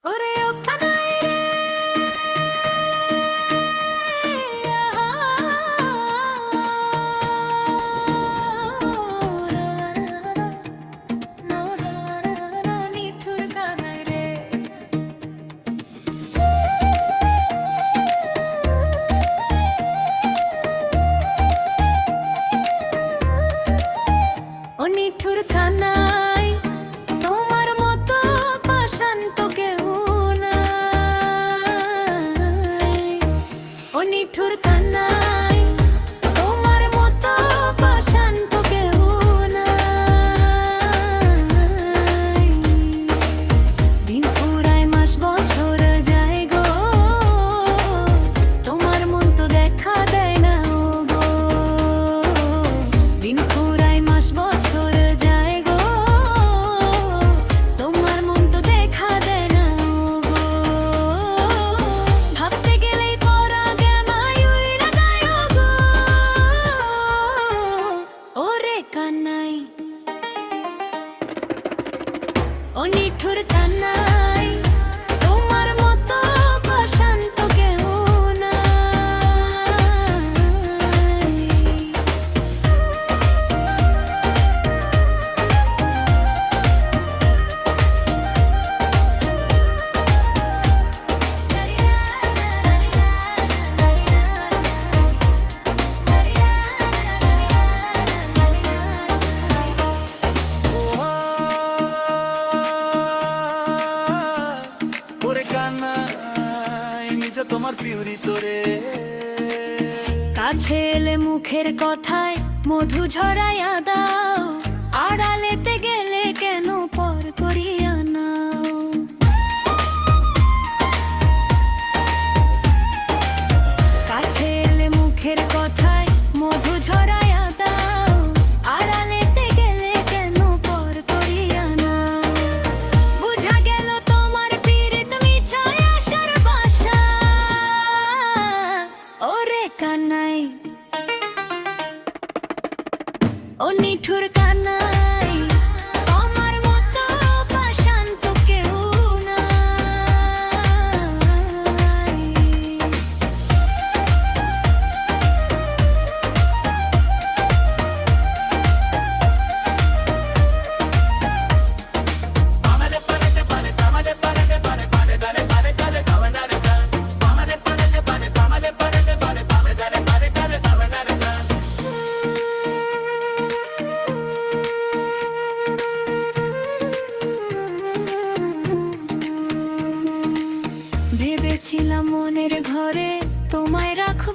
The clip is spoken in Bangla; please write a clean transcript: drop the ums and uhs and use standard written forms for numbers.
ওরে ও কানাই রে নিঠুর কানাই রে ও নিঠুর কানাই তোমার মতো পাষাণ তো কেউ নাই। ও নিঠুর কানাই তোমার মতো পাষাণ তো কেউ নাই। দিন ফুরায় মাস বছর যায় গো, তোমার মন তো দেখা দেয় না ও গো। দিন ফুরায় মাস বছর যায় গো, তোমার মন তো দেখা দেয় না ও গো। ভাবতে গেলেই পরাগে আমায় উইড়া যায় ও গো। ওরে কানাই ও নিঠুর কানাই তোমার মতো পাষাণ তো কেউ নাই। ওরে কানাই নিজে তোমার পিউরি তোরে কাছে এলে মুখের কথায় মধু ঝরাইয়া দাও, আড়ালেতে গেলে কেন পর করিয়া নাও। কাছে এলে মুখের কথায় মধু ঝরাইয়া দাও, আড়ালেতে গেলে কেন পর করিয়া নাও। বুঝা গেল তোমার পীড়িত মিছায় আশার বাসা। ওরে কানাই ও নিঠুর কানাই তোমার মতো পাষাণ তো কেউ নাই। ভেবেছিলাম মনের ঘরে তোমায় রাখব